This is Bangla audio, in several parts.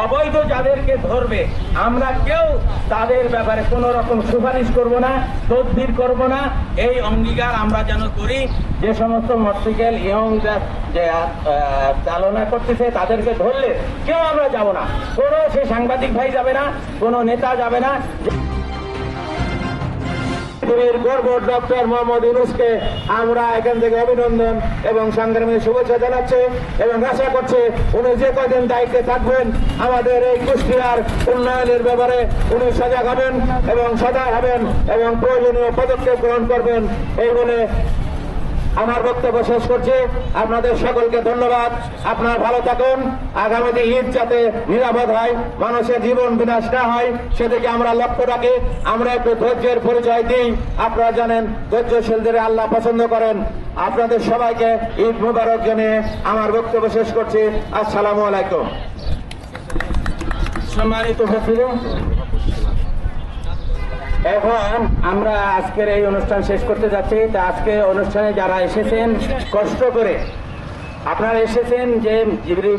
অবৈধ যাদেরকে ধরবে আমরা কেউ তাদের ব্যাপারে কোনো রকম সুপারিশ করব না, তদবির করব না। এই অঙ্গীকার আমরা যেন করি। যে সমস্ত মোটরসাইকেল যে চালনা করতেছে তাদেরকে ধরলে কেউ আমরা যাব না, কোনো সে সাংবাদিক ভাই যাবে না, কোনো নেতা যাবে না। গর্ব ডক্টর মোহাম্মদ ইউনূসকে আমরা এখান থেকে অভিনন্দন এবং সংগ্রামী শুভেচ্ছা জানাচ্ছি এবং আশা করছি উনি যে কয়দিন দায়িত্বে থাকবেন আমাদের এই কুষ্টিয়ার উন্নয়নের ব্যাপারে উনি সজাগ হবেন এবং সদয় হবেন এবং প্রয়োজনীয় পদক্ষেপ গ্রহণ করবেন। এই বলে আমার বক্তব্য শেষ করছি। আপনাদের সকলকে ধন্যবাদ। আপনারা ভালো থাকুন। আগামীতে ঈদ যাতে নিরাপদ হয়, মানুষের জীবন বিনাশ না হয় সেদিকে আমরা লক্ষ্য রাখি। আমরা একটু ধৈর্যের পরিচয় দিই। আপনারা জানেন ধৈর্যশীলদের আল্লাহ পছন্দ করেন। আপনাদের সবাইকে ঈদ মুবারক জানিয়ে আমার বক্তব্য শেষ করছি। আসসালামু আলাইকুম। সম্মানিত উপস্থিতি, এখন আমরা আজকের এই অনুষ্ঠান শেষ করতে যাচ্ছি। তা আজকে অনুষ্ঠানে যারা এসেছেন কষ্ট করে আপনারা এসেছেন যে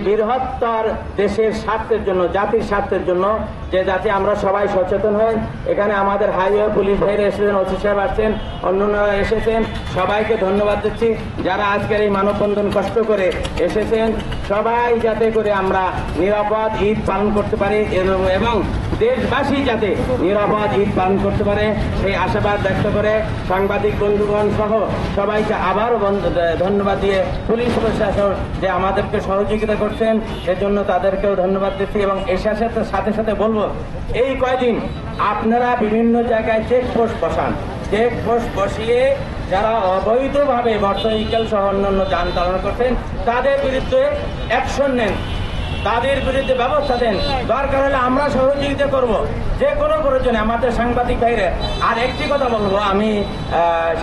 বৃহত্তর দেশের স্বার্থের জন্য, জাতির স্বার্থের জন্য, যে যাতে আমরা সবাই সচেতন হই। এখানে আমাদের হাইওয়ে পুলিশ ভাইরা এসেছেন, ওসি সাহেব আসছেন, অন্যান্যরা এসেছেন, সবাইকে ধন্যবাদ দিচ্ছি। যারা আজকের এই মানববন্ধন কষ্ট করে এসেছেন সবাই যাতে করে আমরা নিরাপদ ঈদ পালন করতে পারি এবং দেশবাসী যাতে নিরাপদ ঈদ পালন করতে পারে সেই আশাবাদ ব্যক্ত করে সাংবাদিক বন্ধুগণ সহ সবাইকে আবারও ধন্যবাদ দিয়ে পুলিশ প্রশাসন যে আমাদেরকে সহযোগিতা করছেন সেজন্য তাদেরকেও ধন্যবাদ দিচ্ছি। এবং এর সাথে সাথে বলবো, এই কয়দিন আপনারা বিভিন্ন জায়গায় চেকপোস্ট বসান, চেকপোস্ট বসিয়ে যারা অবৈধভাবে মোটরসাইকেল সহ অন্যান্য যান চালনা করছেন তাদের বিরুদ্ধে অ্যাকশন নেন, তাদের বিরুদ্ধে ব্যবস্থা দেন। দরকার হলে আমরা সহযোগিতা করব যে কোনো প্রয়োজনে আমাদের সাংবাদিক ভাইরে। আর একটি কথা বলবো, আমি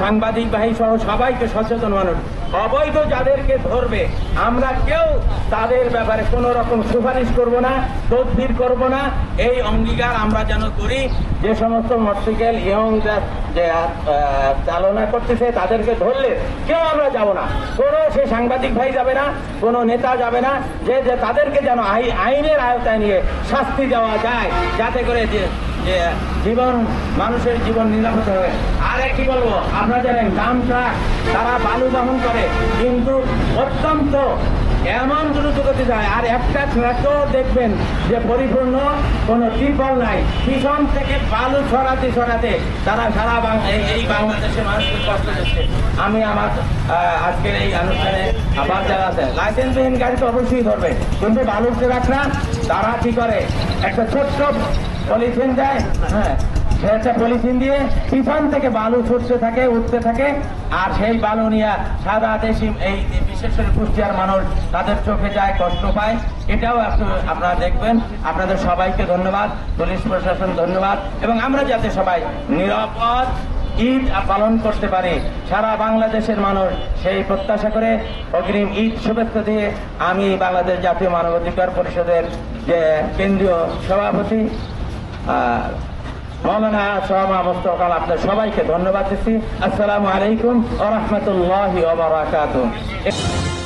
সাংবাদিক ভাই সহ সবাইকে সচেতন মানুষ, অবৈধ যাদেরকে ধরবে আমরা কেউ তাদের ব্যাপারে কোনো রকম সুপারিশ করব না, তদবির করব না। এই অঙ্গীকার আমরা যেন করি। যে সমস্ত মোটরসাইকেল যে চালনা করতেছে তাদেরকে ধরলে কেউ আমরা যাব না, কোনো সে সাংবাদিক ভাই যাবে না, কোনো নেতা যাবে না। যে তাদেরকে যেন আইনের আওতায় নিয়ে শাস্তি দেওয়া যায় যাতে করে যে জীবন, মানুষের জীবন নিরাপদ হয়। আর একটি বলবো, আপনারা জানেন ডাম্প ট্রাক তারা বালু বহন করে কিন্তু অত্যন্ত এমন দ্রুত গতি যায়। আর একটা ট্রাকও দেখবেন যে পরিপূর্ণ কোনো ত্রিপল নাই, পিছন থেকে বালু ছড়াতে তারা সারা এই বাংলাদেশের মানুষকে কষ্ট দিচ্ছে। আমি আমার আজকের এই অনুষ্ঠানে আবার যারা আছে লাইসেন্সবিহীন গাড়ি তো অবশ্যই ধরবে, কিন্তু বালুর ট্রাকরা তারা কি করে একটা ছোট্ট পলিথিন দেয়, হ্যাঁ সেটা পলিথিন দিয়ে পিছন থেকে বালু ছুটতে থাকে, উঠতে থাকে। আর সেই বালু নিয়ে সারা দেশি এই বিশেষ করে কুষ্টিয়ার মানুষ তাদের চোখে যায়, কষ্ট পায়। এটাও আপনারা দেখবেন। আপনাদের সবাইকে ধন্যবাদ, পুলিশ প্রশাসন ধন্যবাদ। এবং আমরা যাতে সবাই নিরাপদ ঈদ পালন করতে পারে সারা বাংলাদেশের মানুষ সেই প্রত্যাশা করে অগ্রিম ঈদ শুভেচ্ছা দিয়ে আমি বাংলাদেশ জাতীয় মানবাধিকার পরিষদের যে কেন্দ্রীয় সভাপতি মৌলানা সোহামা মোস্তফা আপনাদের সবাইকে ধন্যবাদ দিচ্ছি। আসসালামু আলাইকুম ওয়া রাহমাতুল্লাহি ওয়া বারাকাতুহু।